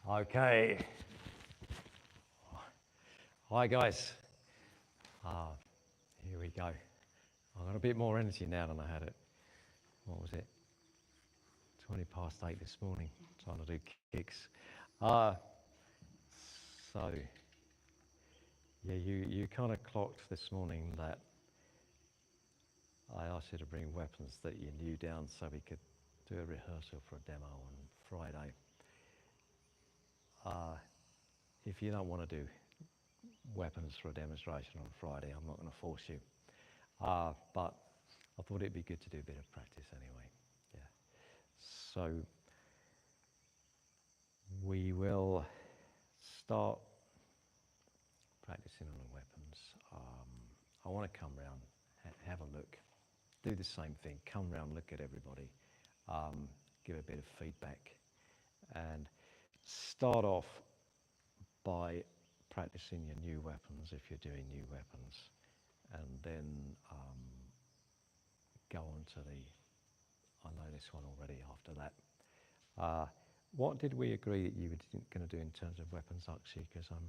Okay. Hi guys. Here we go. I've got a bit more energy now than I had it. What was it? 20 past 8 this morning, trying to do kicks. So, yeah, you kind of clocked this morning that I asked you to bring weapons that you knew down so we could do a rehearsal for a demo on Friday. If you don't want to do weapons for a demonstration on Friday, I'm not going to force you. But I thought it'd be good to do a bit of practice anyway. Yeah. So we will start practicing on the weapons. I want to come round, have a look, do the same thing, come round, look at everybody, give a bit of feedback, and start off by practicing your new weapons if you're doing new weapons, and then go on to the, I know this one already after that. What did we agree that you were going to do in terms of weapons, Akshay? Because I'm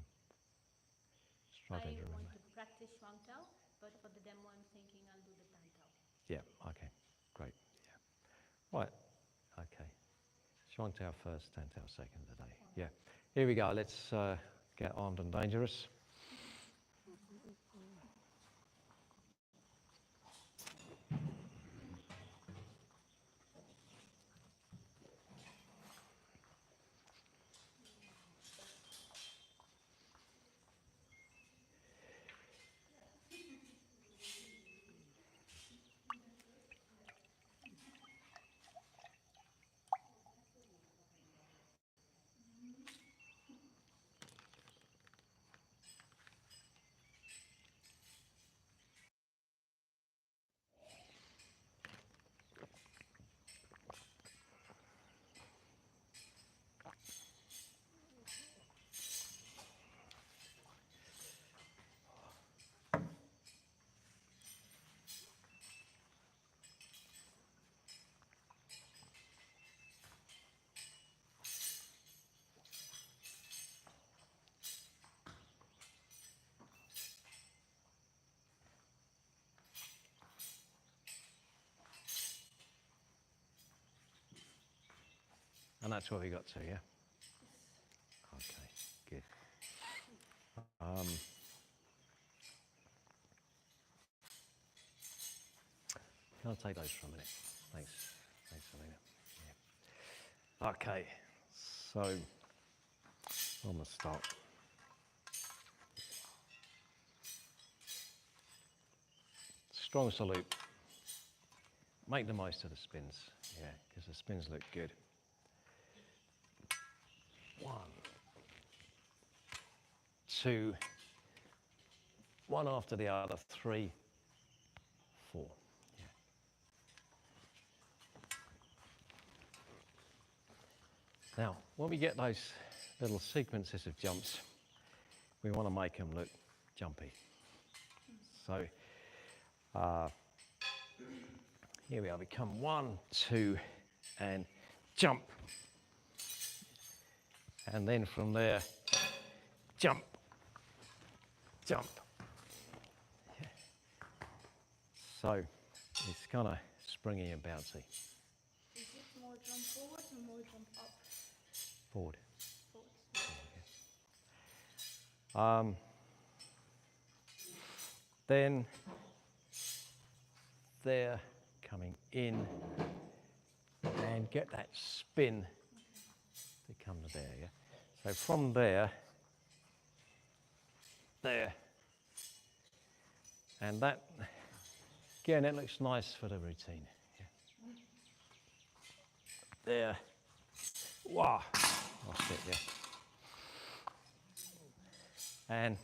struggling to remember. I want to practice Shuang Tao, but for the demo I'm thinking I'll do the Tan Tao. Yeah, okay, great. Yeah. Right, okay. Shuang Tao first, Tan Tao second today. Yeah, here we go. Let's get armed and dangerous. And that's where we got to, yeah? Okay, good. Can I take those for a minute? Thanks, Selena. Yeah. Okay, so I'm going to start. Strong salute. Make the most of the spins, yeah, because the spins look good. 1, 2, one after the other, 3, 4. Yeah. Now, when we get those little sequences of jumps, we want to make them look jumpy. So here we are. We come 1, 2, and jump. And then from there, jump, jump. Yeah. So it's kind of springy and bouncy. Is it more jump forward or more jump up? Forward. Forward. Then there, coming in, and get that spin to come to there, yeah? So from there, there, and that, again, it looks nice for the routine. Yeah. There, wow, lost it, yeah. And,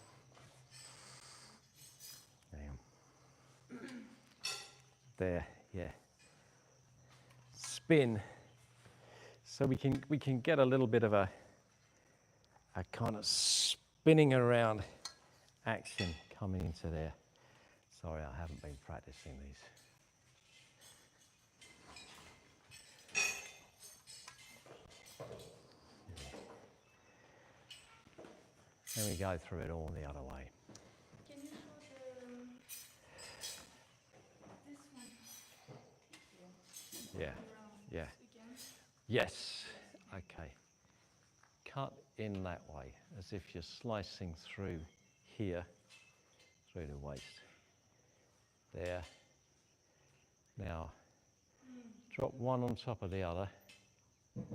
there, yeah. Spin, so we can get a little bit of a kind of spinning around action coming into there. Sorry, I haven't been practicing these. Then we go through it all the other way. Can you show this one? Yeah, Around yeah. again. Yes. Okay. Cut in that way, as if you're slicing through here, through the waist. There. Now, drop one on top of the other and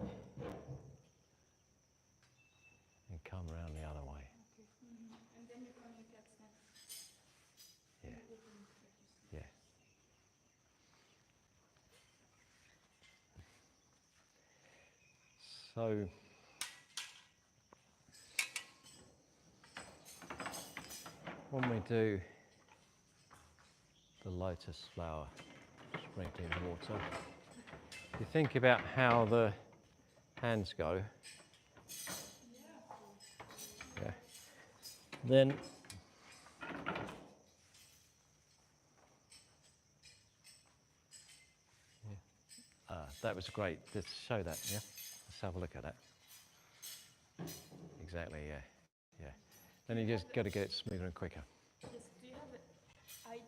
come around the other way. Okay. And then you come like that then. Yeah. You open it like this. Yeah. So, when we do the lotus flower sprinkling water, you think about how the hands go. Yeah. Then that was great. Let's show that, yeah? Let's have a look at that. Exactly, yeah. Yeah. Then you just got to get it smoother and quicker. Yes. Do you have a height?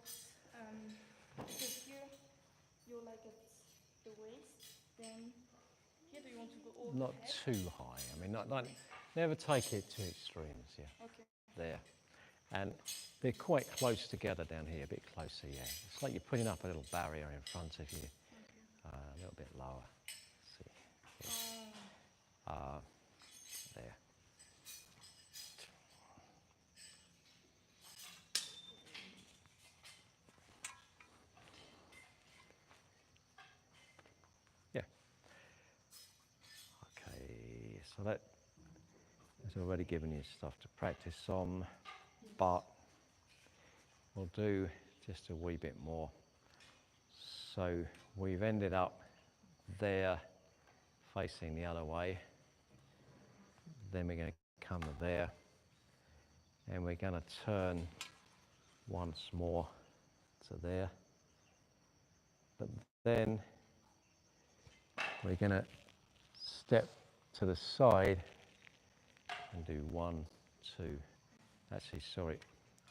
Because here you're like at the waist. Then here do you want to go over Not the head? too high. I mean, not never take it to extremes, yeah. Okay. There. And they're quite close together down here, a bit closer, yeah. It's like you're putting up a little barrier in front of you, a little bit lower. See. Yeah. There. Yeah. Okay, so that has already given you stuff to practice on, but we'll do just a wee bit more. So we've ended up there facing the other way. Then we're going to come to there and we're going to turn once more to there. But then we're going to step to the side and do 1, 2. Actually, sorry,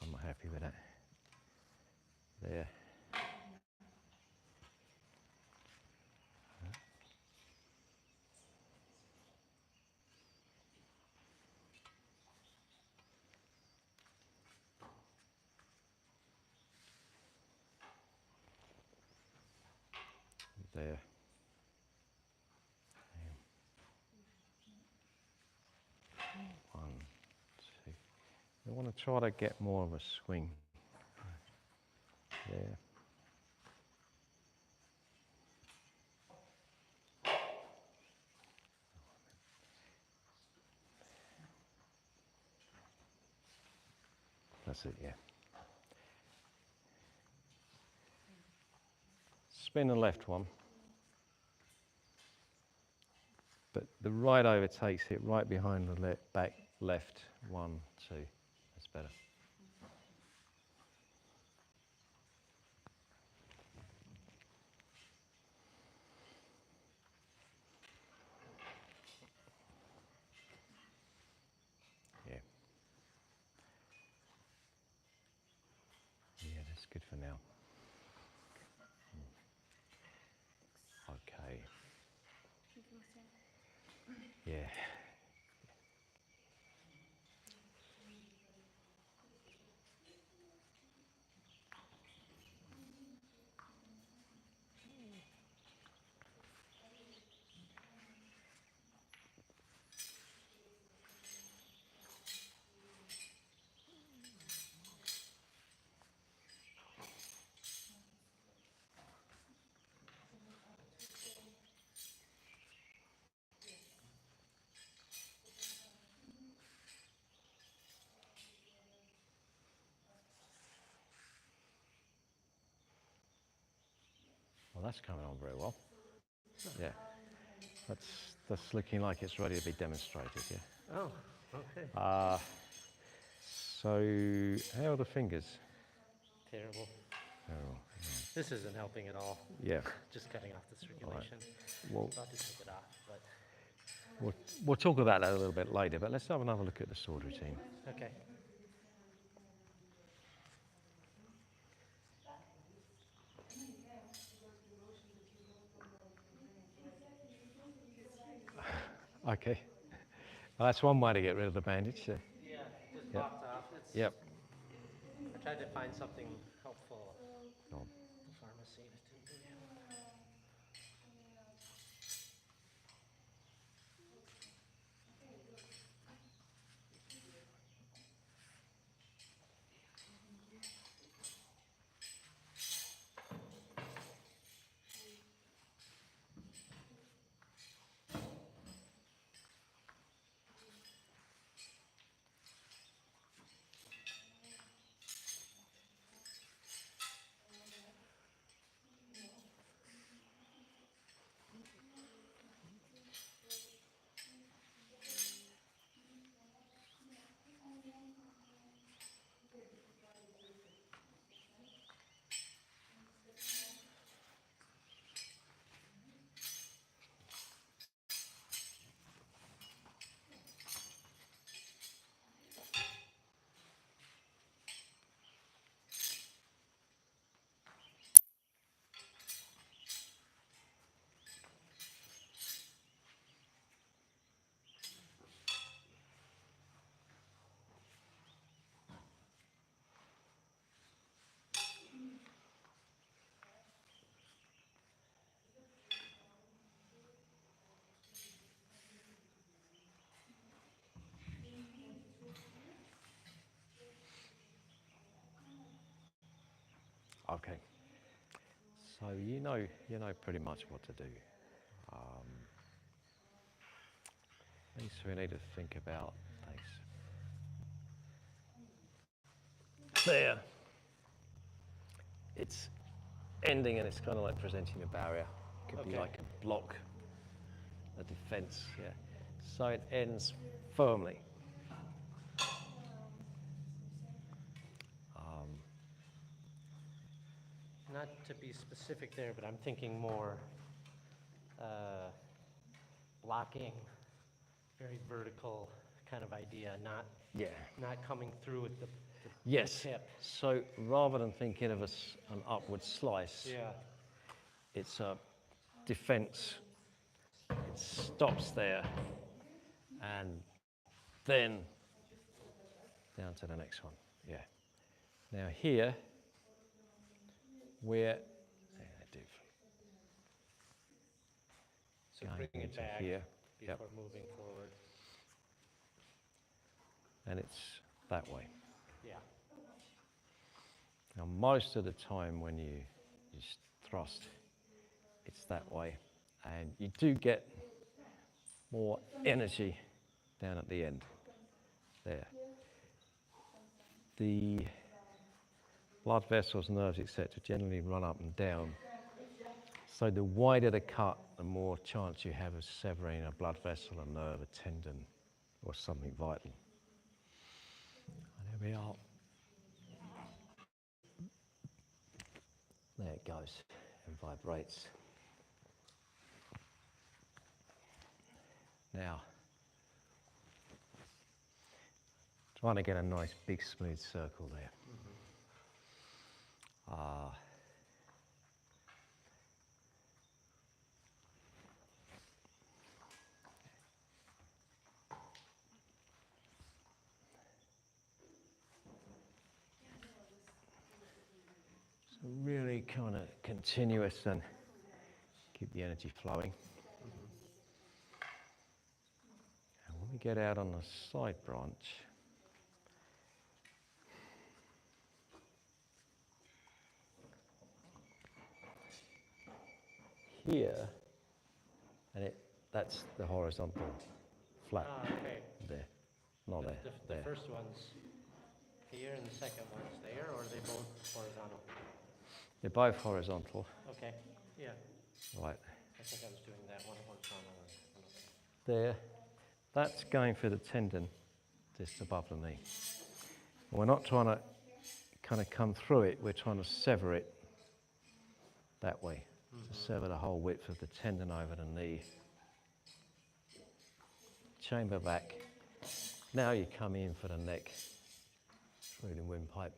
I'm not happy with that. There. There. And 1, 2. I want to try to get more of a swing. There. That's it, yeah. Spin the left one. But the right overtakes it right behind the back left. 1, 2. That's better. Yeah. Yeah, that's good for now. Okay. Yeah. Well, that's coming on very well. Yeah. That's looking like it's ready to be demonstrated, yeah. Oh, okay. So, how are the fingers? Terrible. Oh, This isn't helping at all. yeah. Just cutting off the circulation. Well, About to take it off, but we'll talk about that a little bit later, but let's have another look at the sword routine. Okay. Okay. Well, that's one way to get rid of the bandage. Yeah, just Yep. popped off. It's, Yep. I tried to find something helpful Oh. in the pharmacy. It didn't really help. Okay. So you know pretty much what to do. Um, things we need to think about. Thanks. There. It's ending and it's kind of like presenting a barrier. Could be Okay. like a block, a defense. Yeah. So it ends firmly. Not to be specific there, but I'm thinking more blocking, very vertical kind of idea, Yeah. not coming through with the Yes. tip. So rather than thinking of an upward slice, Yeah. it's a defense. It stops there, and then down to the next one. Yeah. Now here, we're So going bring it into back here. before Yep. moving forward. And it's that way. Yeah. Now most of the time when you thrust, it's that way, and you do get more energy down at the end. There. The blood vessels, nerves, etc., generally run up and down. So the wider the cut, the more chance you have of severing a blood vessel, a nerve, a tendon, or something vital. And there we are. There it goes and vibrates. Now, trying to get a nice big smooth circle there. So really kind of continuous and keep the energy flowing. And when we get out on the side branch, here, and that's the horizontal flat Okay. there, not there, The there. first one's here and the second one's there, or are they both horizontal? They're both horizontal, Okay. Yeah. right I think I was doing that one horizontal and another. there. That's going for the tendon just above the knee. We're not trying to kind of come through it, we're trying to sever it that way, to sever the whole width of the tendon over the knee. Chamber back. Now you come in for the neck through the windpipe.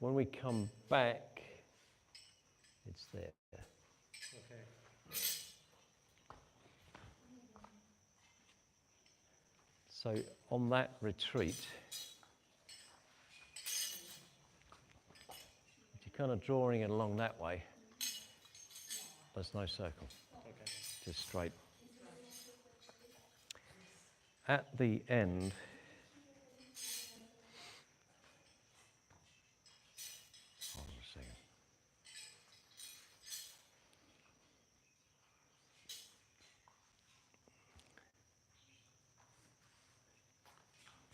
When we come back, it's there. Okay. So on that retreat, if you're kind of drawing it along that way, there's no circle, Okay. just straight. At the end, hold on a second.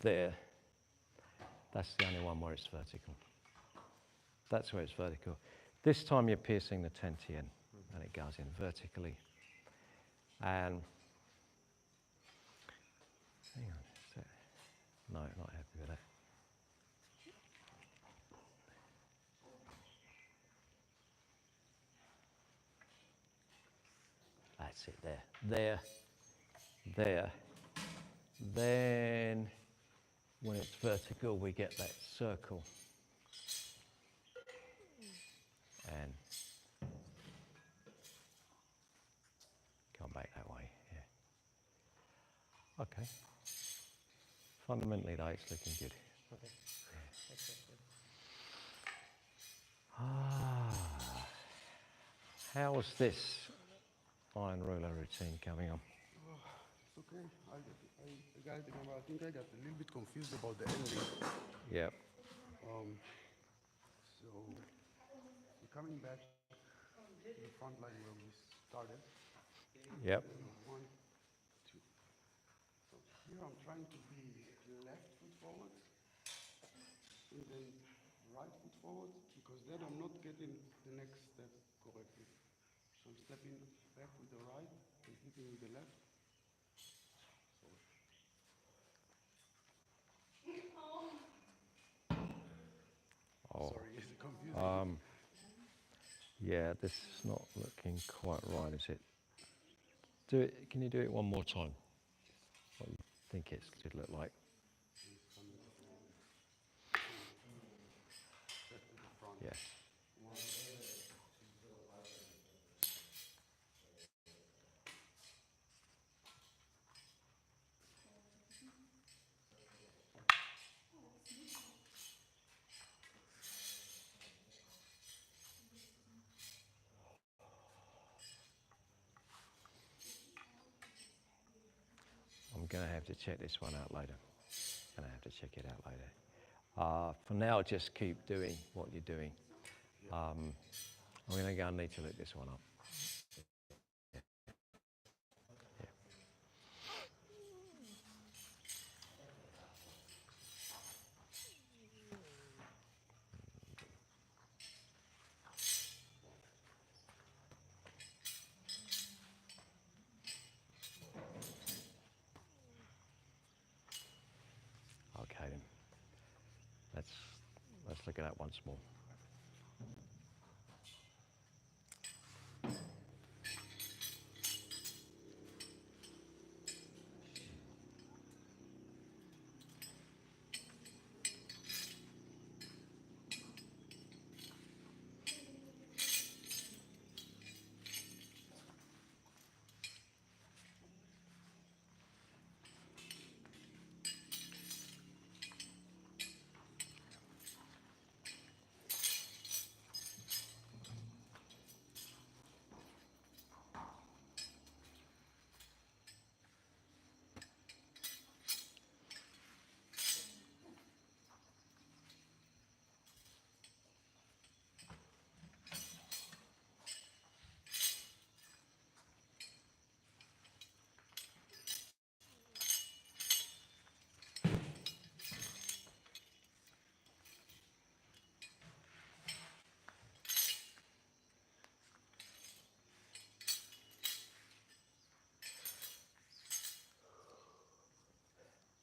There, that's the only one where it's vertical. That's where it's vertical. This time you're piercing the tentian, and it goes in vertically. And hang on, is that, no, not happy with that. That's it, there, there. Then when it's vertical, we get that circle. And come back that way, yeah. Okay. Fundamentally though, it's looking good. Okay. Excellent. Ah, how's this iron ruler routine coming on? It's okay. I think I got a little bit confused about the ending. Yep. So we're coming back to the front line where we started. Yep. 1, 2. So here I'm trying to be left foot forward and then right foot forward because then I'm not getting the next step correctly. So I'm stepping back with the right and hitting with the left. Oh, Sorry, is it confusing? yeah, this is not looking quite right, is it? Do it. Can you do it one more time? What you think it should look like? Yeah. I'm going to have to check this one out later. I'm going to have to check it out later. For now, just keep doing what you're doing. I'm going to go and need to look this one up. Yeah. Yeah. Okay then. Let's look at that once more.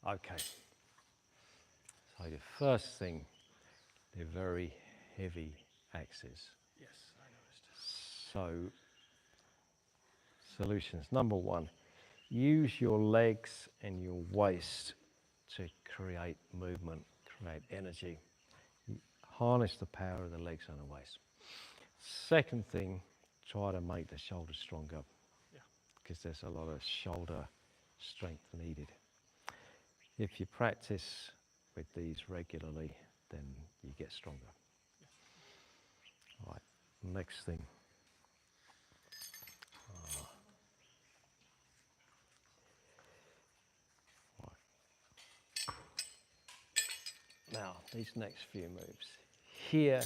Okay. So the first thing, they're very heavy axes. Yes, I noticed. So, solutions. Number one, use your legs and your waist to create movement, create energy. Harness the power of the legs and the waist. Second thing, try to make the shoulders stronger, because there's a lot of shoulder strength needed. If you practice with these regularly, then you get stronger. All right, next thing. Now, these next few moves. Here,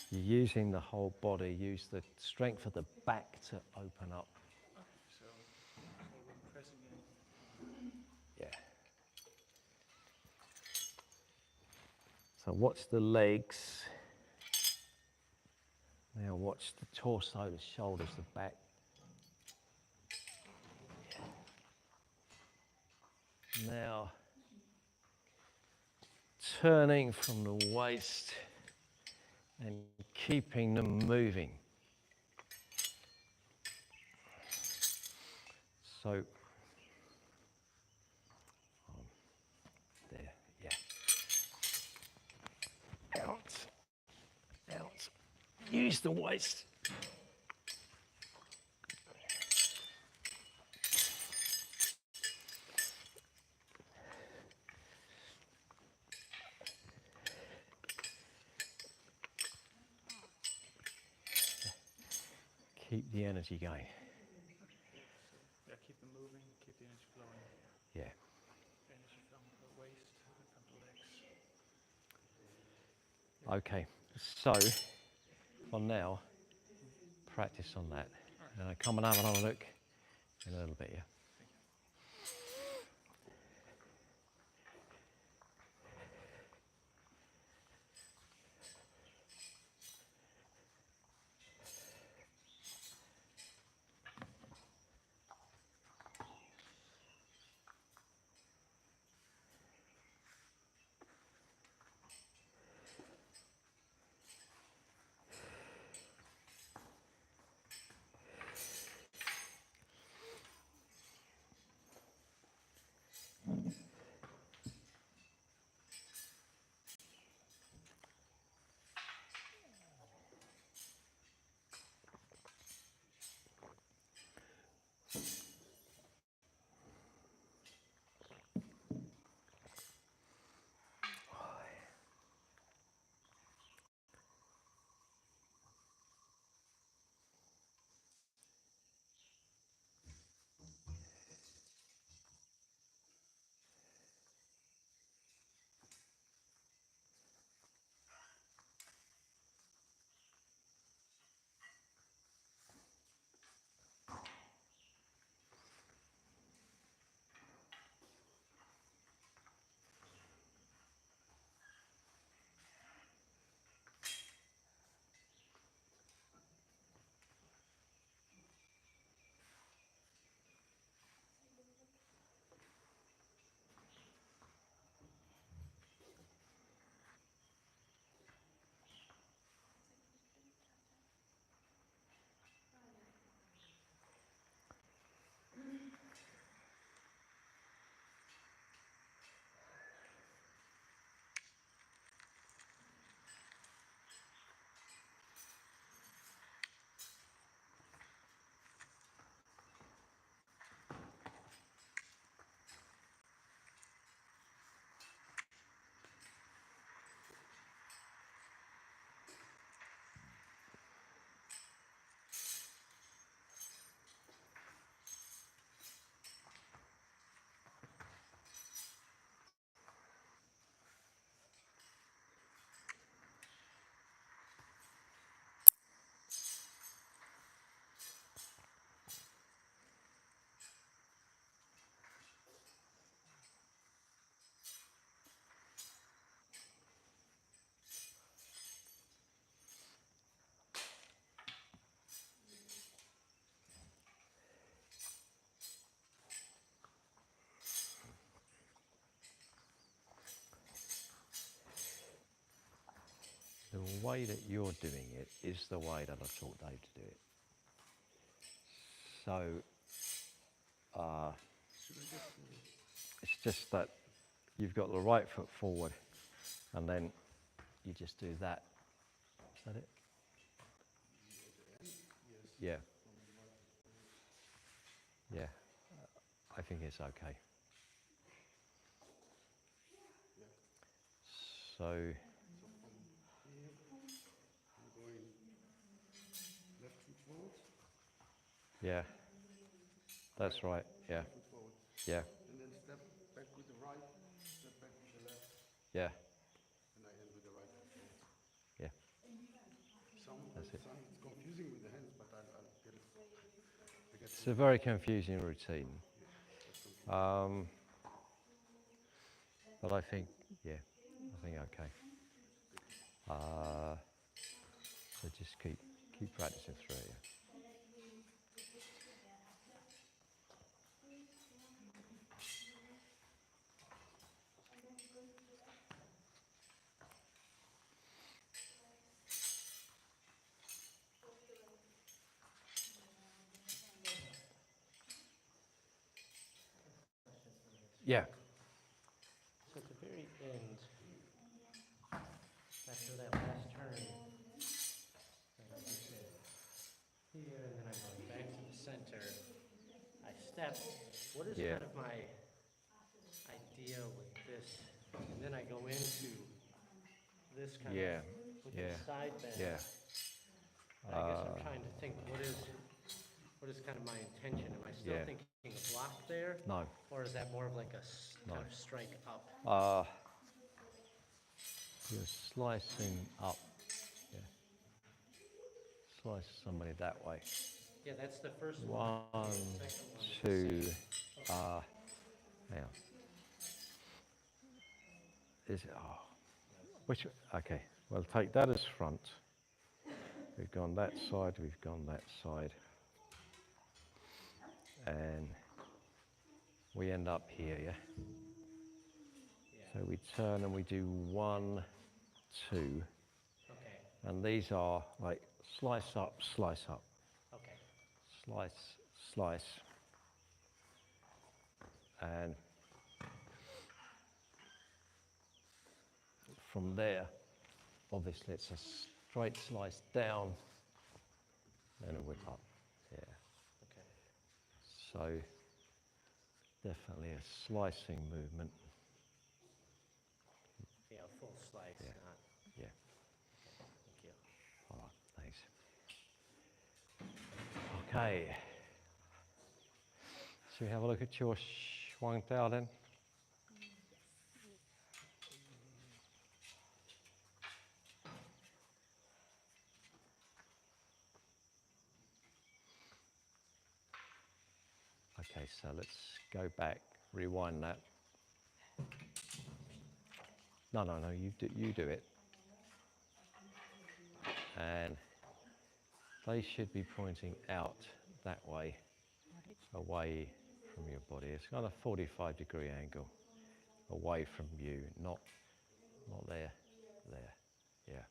you're using the whole body, use the strength of the back to open up. So we're pressing in. Yeah. So watch the legs. Now watch the torso, the shoulders, the back. Now, turning from the waist and keeping them moving. So, there, yeah. Out, out. Use the waist. Keep the energy going. Yeah, keep them moving, keep the energy flowing. Yeah. Energy from the waist, from the legs. Okay, so for now, practice on that. And I come and have another look in a little bit, yeah? The way that you're doing it is the way that I taught Dave to do it. So Should I just, it's just that you've got the right foot forward, and then you just do that. Is that it? Yeah. Yeah. I think it's okay. So, so from here, I'm going left foot forward, yeah, that's right. Yeah, right foot forward, yeah, and then step back with the right, step back with the left, yeah, and I end with the right foot forward. yeah. It's confusing with the hands, but I'll get it. I get It's a very confusing routine. But I think, yeah, I think okay. So just keep practicing through it. Yeah. So at the very end, after that last turn, like you said, here, and then I'm going back to the center. I step. What is Yeah. kind of my idea with this? And then I go into this kind Yeah. of with Yeah. the side bend. Yeah. And I guess I'm trying to think what is kind of my intention? Am I still Yeah. thinking a block there? No. Or is that more of like a No. kind of strike up? You're slicing up. Yeah. Slice somebody that way. Yeah, that's the first one. One, The second one is the two. same. Hang on. Is it? Oh. Which? Okay. Well, take that as front. We've gone that side. We've gone that side. And we end up here, yeah? So we turn and we do 1, 2. Okay, And these are like slice up, okay. slice, slice. And from there, obviously it's a straight slice down and a whip up. Yeah. Okay. So definitely a slicing movement. Yeah, a full slice, Yeah. not. Yeah. Thank you. All right, thanks. Okay. Should we have a look at your Shuang Dao then? Okay, so let's go back, rewind that. No, you do it. And they should be pointing out that way, away from your body. It's kind of a 45-degree angle, away from you, not there, yeah.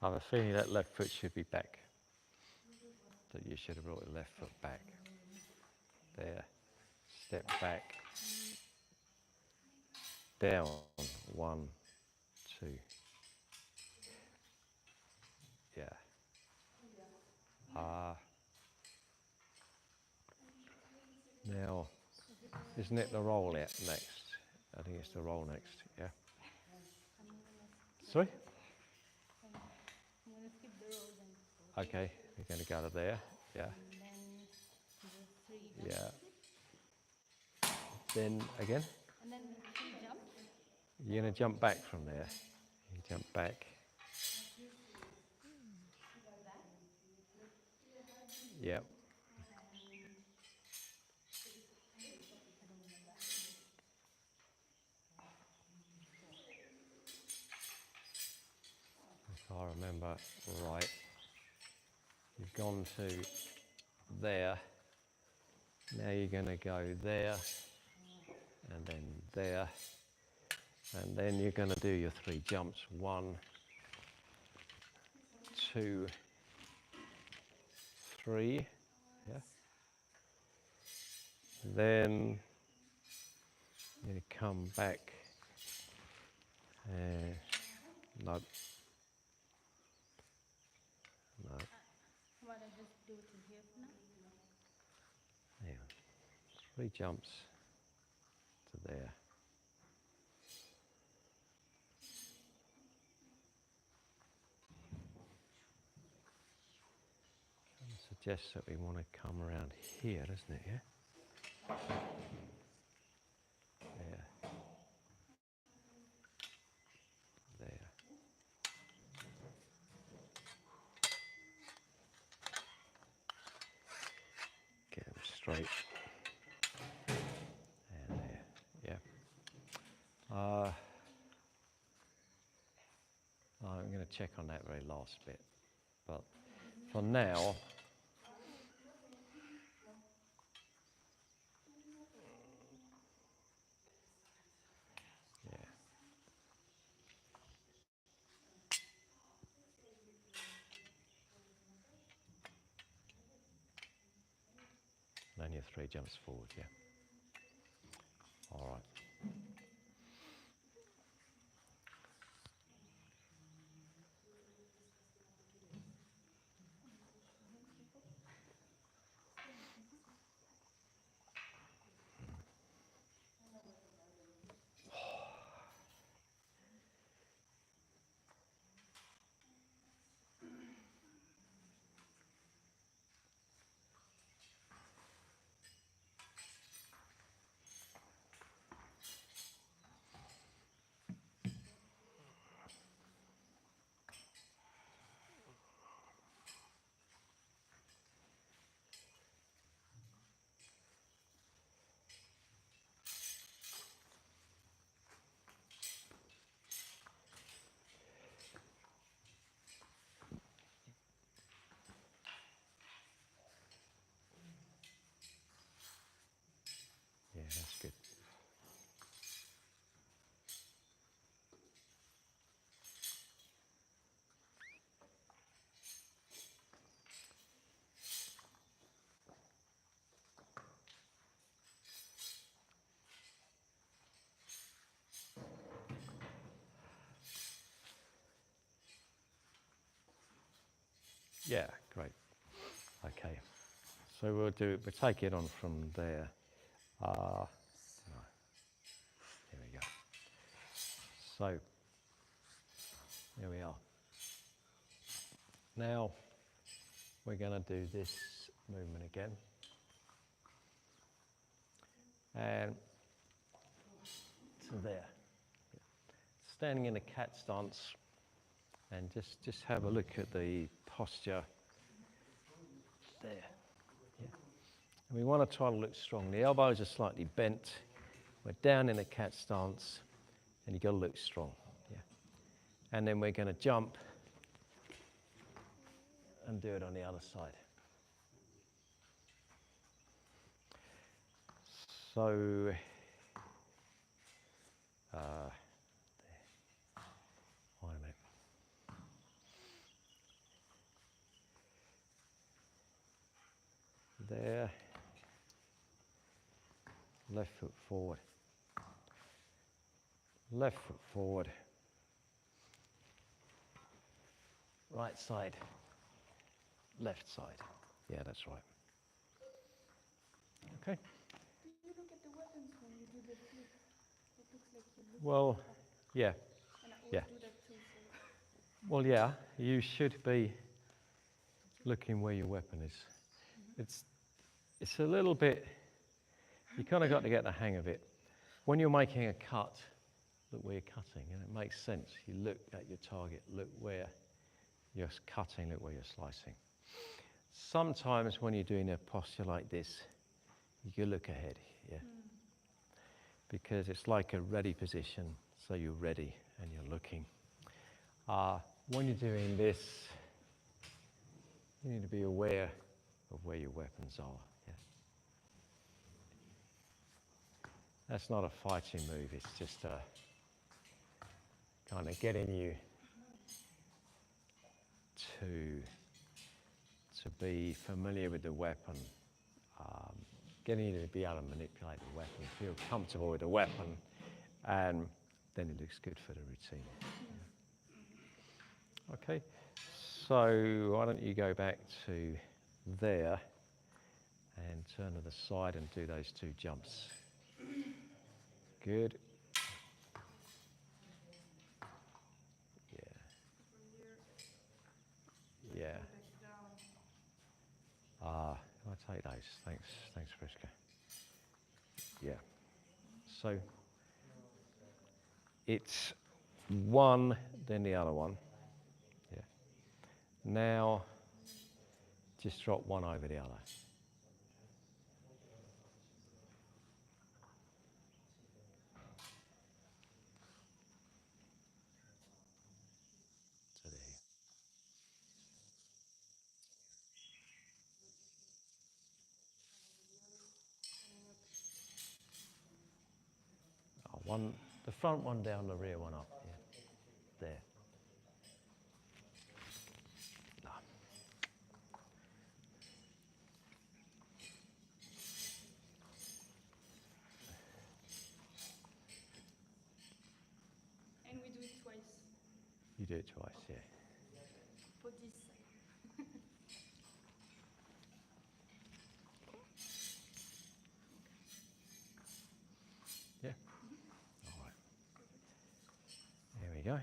I have a feeling that left foot should be back. That you should have brought your left foot back. There. Step back. Down. 1, 2. Yeah. Now, isn't it the roll out next? I think it's the roll next, yeah. Sorry? I'm gonna skip the roll then. Okay, we're going to go to there, yeah. And then the 3 jumps. Yeah. Then again, And then 3 jumps. you're going to jump back from there. You jump back. Yep. If I remember right, you've gone to there. Now you're going to go there, and then there, and then you're going to do your 3 jumps. 1, 2, 3. Yeah. Then you're going to come back. No. No. Why don't I just do it in here for now? Yeah. 3 jumps to there. Kind of suggests that we want to come around here, doesn't it? Yeah. There. There. Get them straight. And there. Yeah. I'm going to check on that very last bit, but for now, yeah. And then your 3 jumps forward, yeah. All right. Yeah, that's good. Yeah, great. Okay. So we'll take it on from there. No. Here we go. So, here we are. Now, we're going to do this movement again. And to there. Standing in a cat stance, and just have a look at the posture there. Yeah. And we want to try to look strong. The elbows are slightly bent. We're down in a cat stance, and you've got to look strong. Yeah. And then we're going to jump and do it on the other side. So, wait a minute. left foot forward, left foot forward, right side, left side. Yeah, that's right. Okay. Do you look at the weapons when you do the flip? It looks like you look Well, up. yeah. And I always Yeah. do that too, so. Well, yeah, you should be looking where your weapon is. It's a little bit, you kind of got to get the hang of it. When you're making a cut, look where you're cutting, and it makes sense. You look at your target, look where you're cutting, look where you're slicing. Sometimes when you're doing a posture like this, you can look ahead, yeah? Because it's like a ready position, so you're ready and you're looking. When you're doing this, you need to be aware of where your weapons are. Yeah? That's not a fighting move, it's just a kind of getting you to be familiar with the weapon, getting you to be able to manipulate the weapon, feel comfortable with the weapon, and then it looks good for the routine. Yeah. Okay, so why don't you go back to there and turn to the side and do those 2 jumps. Good. Yeah. Yeah. Can I take those? Thanks, Friska. Yeah. So it's one, then the other one. Yeah. Now, just drop one over the other. So there. One, the front one down, the rear one up. Yeah. There. No. And we do it twice You do it twice, yeah. for this side. Yeah. All right. There we go.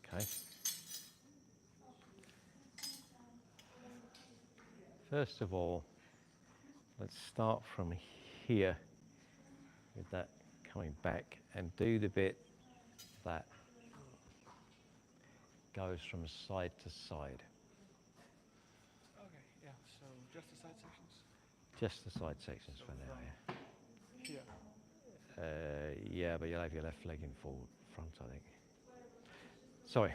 Thank you. Okay. First of all, let's start from here with that coming back and do the bit that goes from side to side. Okay, yeah, so just the side sections? Just the side sections for now, yeah. Here. Yeah, but you'll have your left leg in full front, I think. Sorry.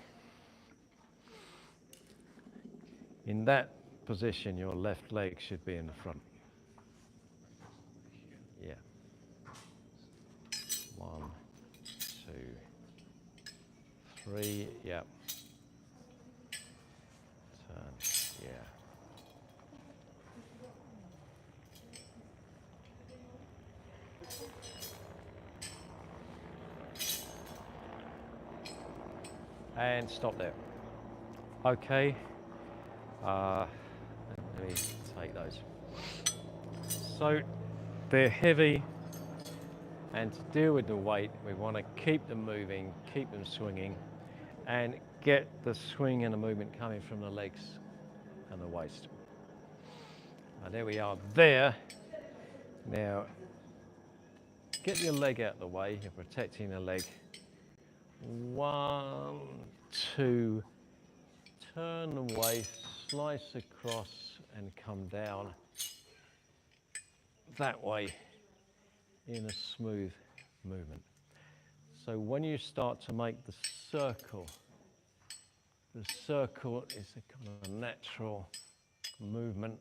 In that position, your left leg should be in the front. Yeah. 1, 2, 3, yeah. Turn, yeah. And stop there. Okay. Let me take those. So they're heavy, and to deal with the weight, we want to keep them moving, keep them swinging, and get the swing and the movement coming from the legs and the waist. And there we are there. Now, get your leg out of the way, you're protecting the leg. 1, 2, turn the waist, slice across and come down that way. in a smooth movement. So when you start to make the circle is a kind of a natural movement,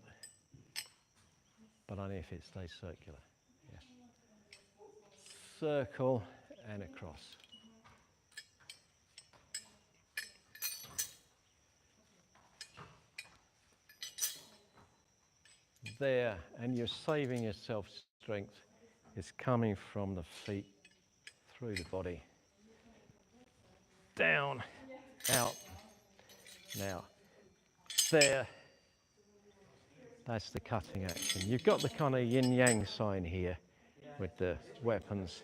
but only if it stays circular. Yeah. Circle and across. There, and you're saving yourself strength. It's coming from the feet through the body. Down, out. Now, there. That's the cutting action. You've got the kind of yin-yang sign here with the weapons.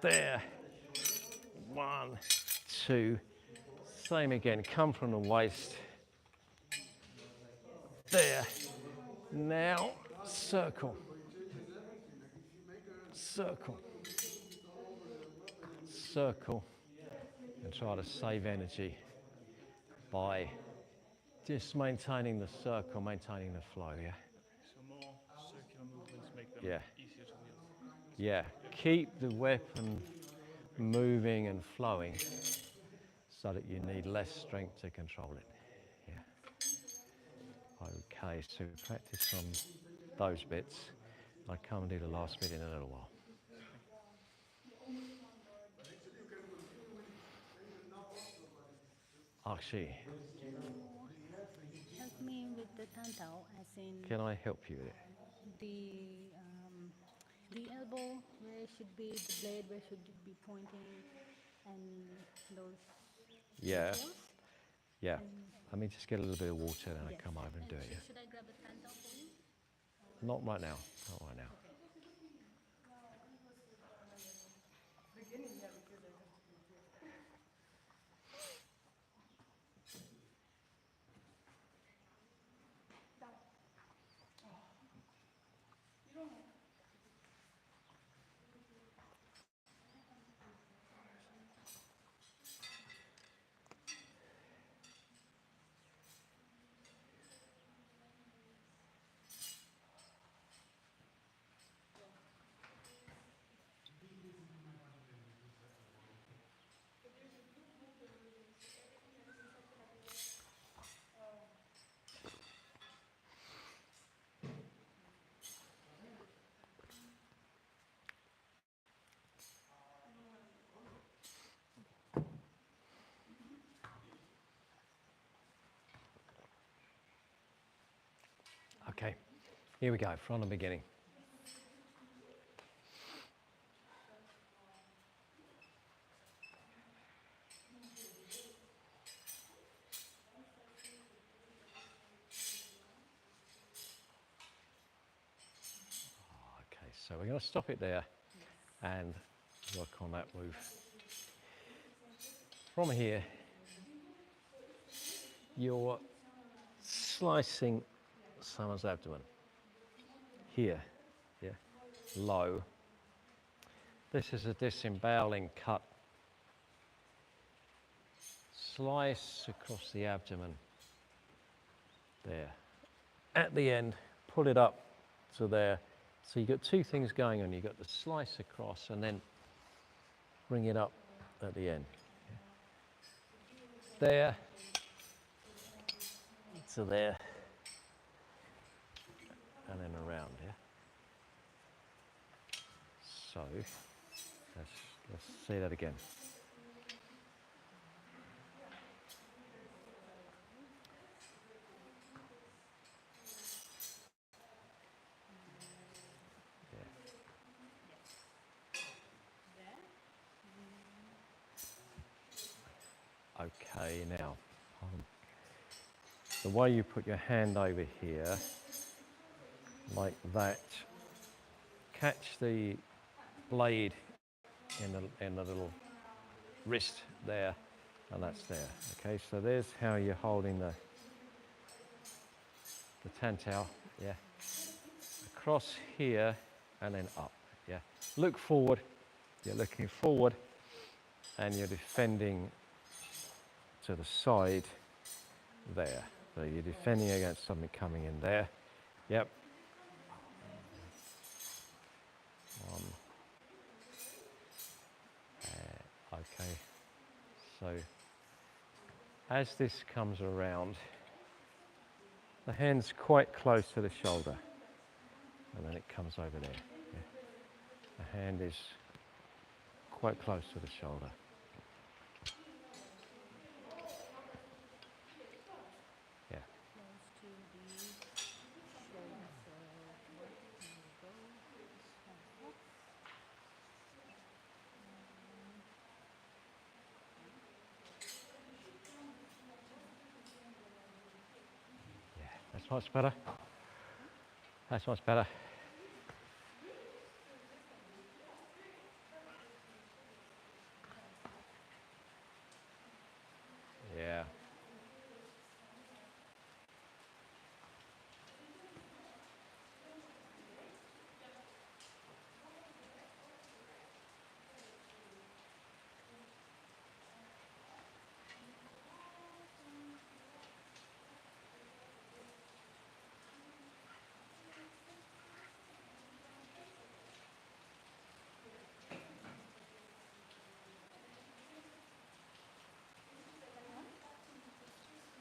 There. 1, 2. Same again. Come from the waist. There. Now, circle. Circle. Circle. And try to save energy by just maintaining the circle, maintaining the flow, yeah? So more circular movements make them Yeah. easier to wield. Yeah. Keep the weapon moving and flowing so that you need less strength to control it. Yeah. Okay, so practice on those bits. I'll come and do the last bit in a little while. Akshi, Help me with the tantao, as in can I help you with it? the elbow, where should be the blade, where should it be pointing, and those Yeah, details. yeah. And Let me just get a little bit of water and yes. I'll come over and do it, yeah? Should I grab a tantao for you? Not right now, not right now. Okay. Okay, here we go, from the beginning. Okay, so we're going to stop it there and work on that move. From here, you're slicing someone's abdomen. Here, yeah, low. This is a disemboweling cut. Slice across the abdomen. There. At the end, pull it up to there. So you've got two things going on. You've got the slice across and then bring it up at the end. There to there. And then around, yeah? So, let's say that again. Okay, now, the way you put your hand over here, like that, catch the blade in the little wrist there, and that's there. Okay, so there's how you're holding the tantao, yeah. Across here and then up, yeah. Look forward, you're looking forward, and you're defending to the side there. So you're defending against something coming in there. Yep. So as this comes around, the hand's quite close to the shoulder, and then it comes over there. Yeah. The hand is quite close to the shoulder. Yeah. Close to the shoulder. So what? Here we go. This one up. Yeah, that's much better. That's much better. Yeah.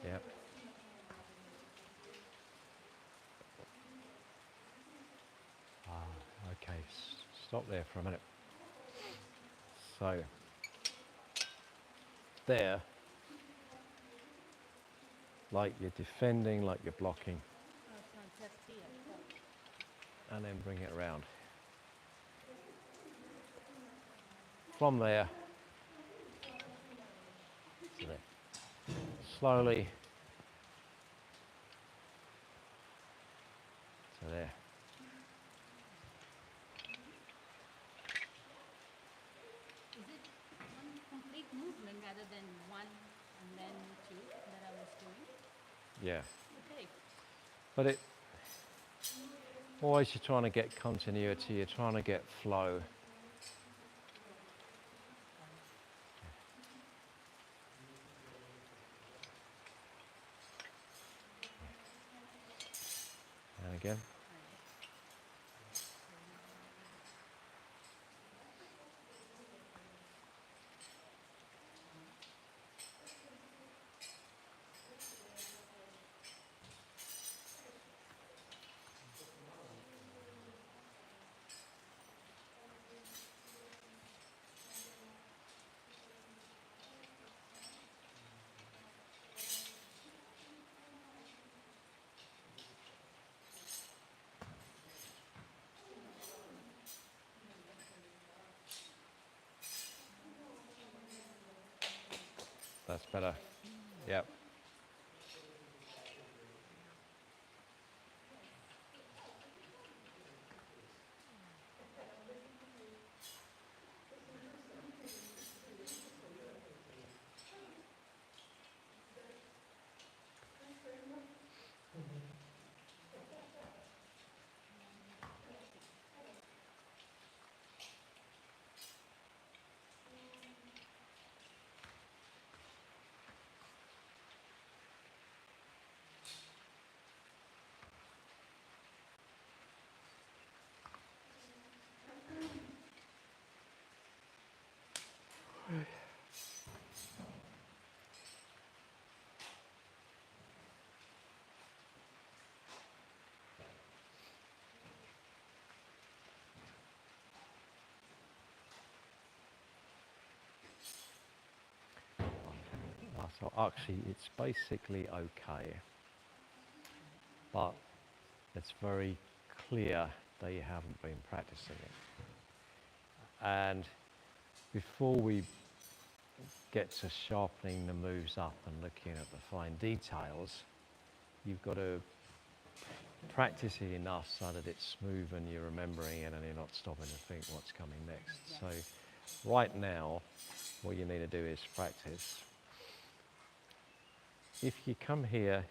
Yep. Okay, stop there for a minute. So, there, like you're defending, like you're blocking, Oh, so just here. and then bring it around. From there, to there. Slowly, to there. Is it one complete movement rather than one and then two that I was doing? Yeah. Okay. But it, always you're trying to get continuity, you're trying to get flow. And again. That's better. Yep. So actually, it's basically okay, but it's very clear that you haven't been practicing it. And before we get to sharpening the moves up and looking at the fine details, you've got to practice it enough so that it's smooth and you're remembering it and you're not stopping to think what's coming next. So right now, what you need to do is practice. If you come here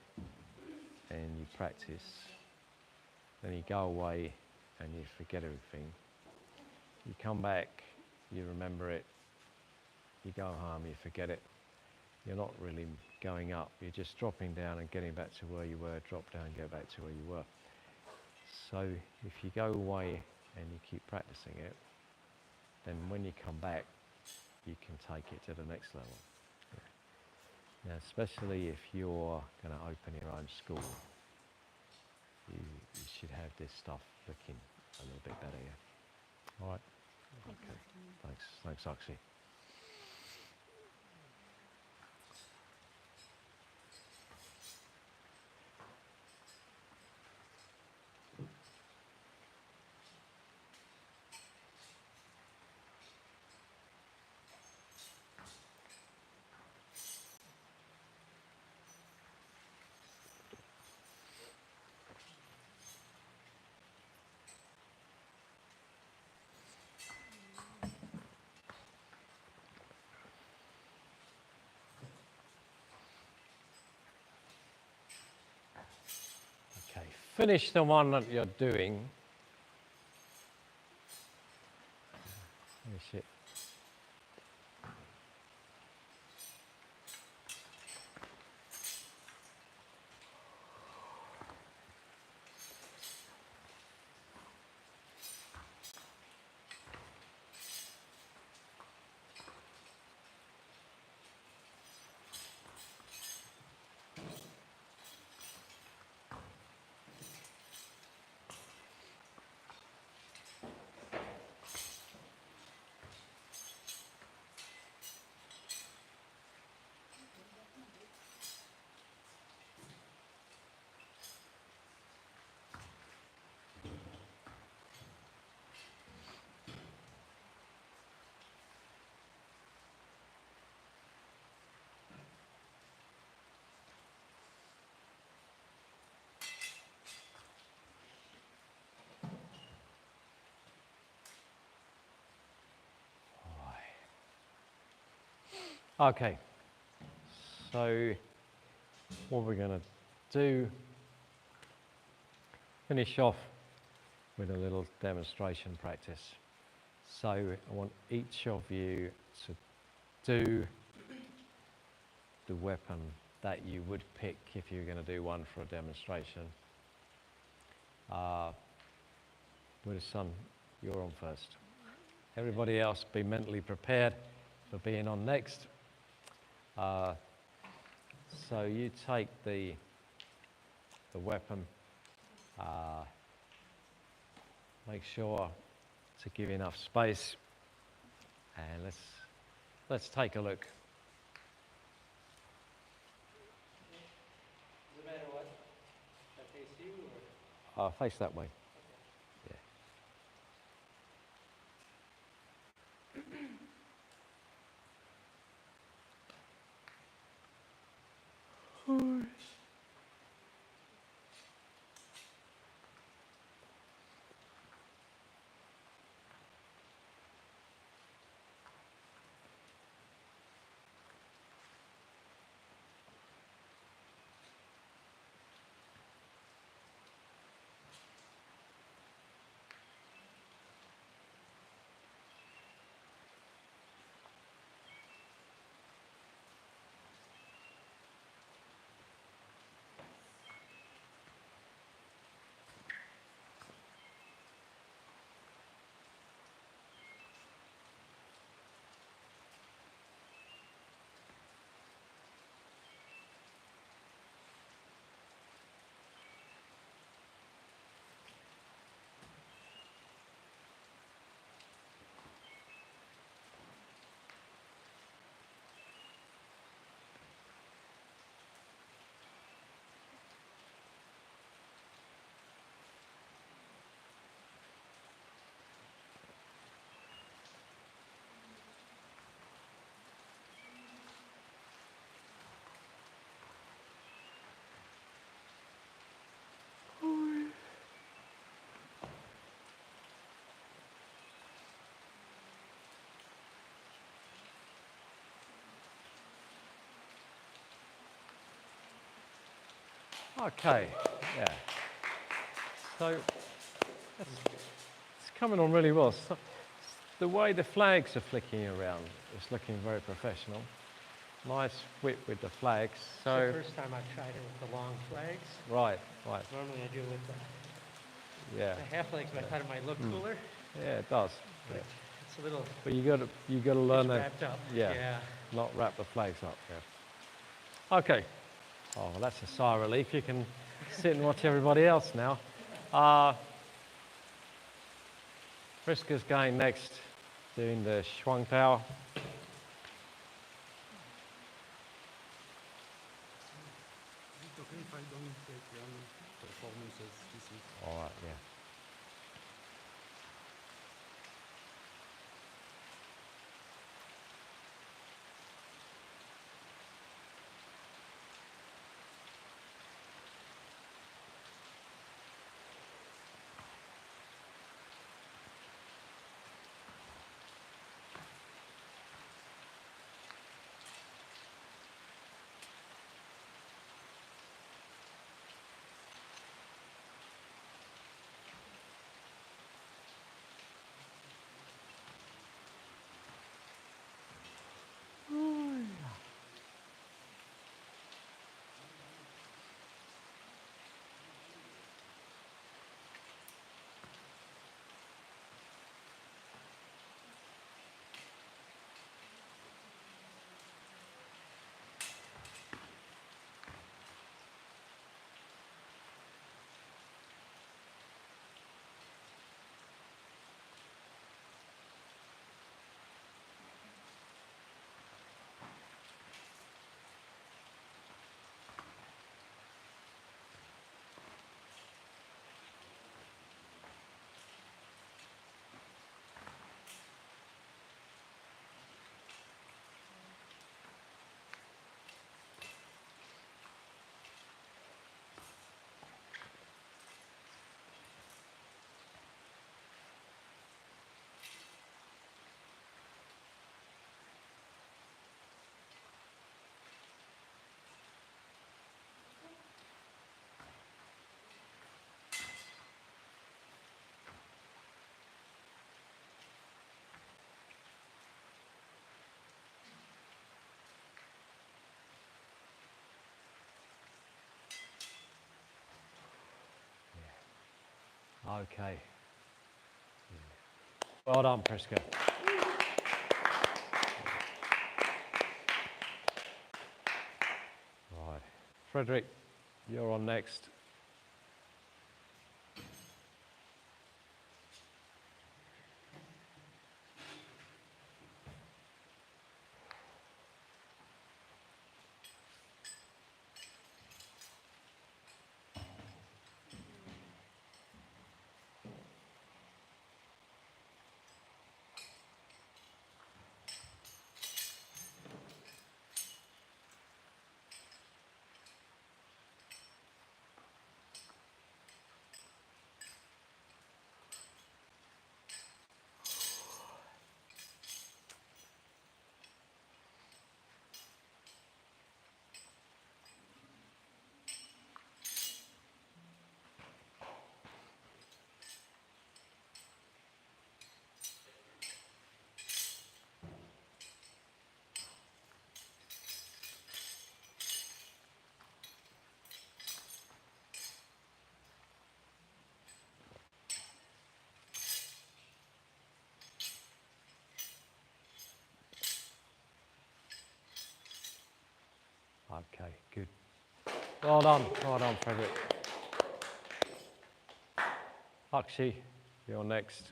and you practice, then you go away and you forget everything. You come back, you remember it, you go home, you forget it. You're not really going up, you're just dropping down and getting back to where you were, drop down, go back to where you were. So if you go away and you keep practicing it, then when you come back, you can take it to the next level. Now, especially if you're going to open your own school, you should have this stuff looking a little bit better, yeah? All right. Okay. Thanks, Oxy. Okay, finish the one that you're doing. Finish it. Okay, so what we're going to do, finish off with a little demonstration practice. So I want each of you to do the weapon that you would pick if you were going to do one for a demonstration. Son, you're on first. Everybody else be mentally prepared for being on next. So you take the weapon, make sure to give enough space, and let's take a look. Does it matter what? I face you or? Face that way. Okay, yeah. So it's coming on really well. So, the way the flags are flicking around is looking very professional. Nice whip with the flags. It's So the first time I've tried it with the long flags. right. Normally I do it with Yeah, the half legs, but I thought it might look cooler. yeah, it does. But Yeah. it's a little But you got to learn it's that. wrapped up. Yeah. Not wrap the flags up. Yeah. Okay. Oh, well, that's a sigh of relief. You can sit and watch everybody else now. Friska's going next, doing the Shuang Tao. Is it okay if I don't take one performance as this is? All right, yeah. Okay. Well done, Priska. Right. Frederick, you're on next. Okay, good. Well done, Frederick. Akshi, you're next.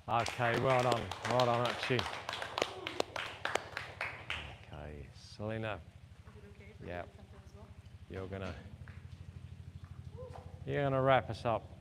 Okay, well done, actually. Okay, Selena. Yeah. You're gonna wrap us up.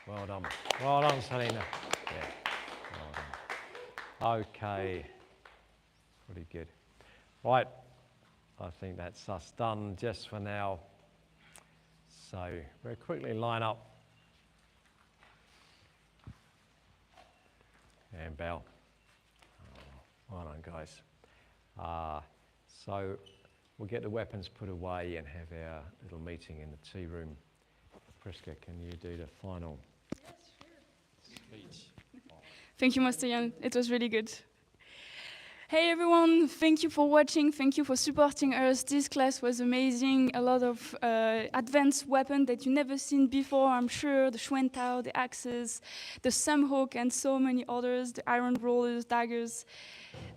Well done. Well done, Selena. Yeah, well done. Okay, pretty good. Right, I think that's us done just for now. So we'll quickly line up and bow. Well done, guys. So we'll get the weapons put away and have our little meeting in the tea room. Priska, can you do the final? Speech. Thank you, Master Jan. It was really good. Hey everyone, thank you for watching, thank you for supporting us. This class was amazing, a lot of advanced weapons that you never seen before, I'm sure, the Xuantao, the axes, the Samhook, and so many others, the iron rollers, daggers,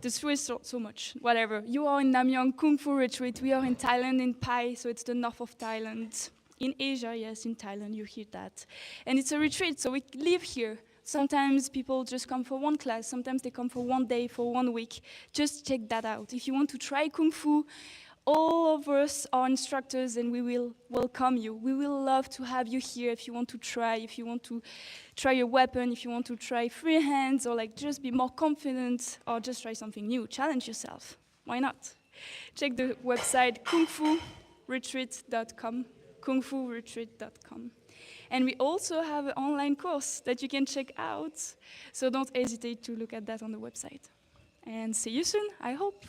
the Swiss, so much, whatever. You are in Namyang Kung Fu Retreat, we are in Thailand, in Pai, so it's the north of Thailand. In Asia, yes, in Thailand, you hear that. And it's a retreat, so we live here. Sometimes people just come for one class, sometimes they come for 1 day, for 1 week. Just check that out. If you want to try Kung Fu, all of us are instructors and we will welcome you. We will love to have you here if you want to try a weapon, if you want to try free hands or like just be more confident or just try something new. Challenge yourself. Why not? Check the website kungfuretreat.com, kungfuretreat.com. And we also have an online course that you can check out, so don't hesitate to look at that on the website. And see you soon, I hope.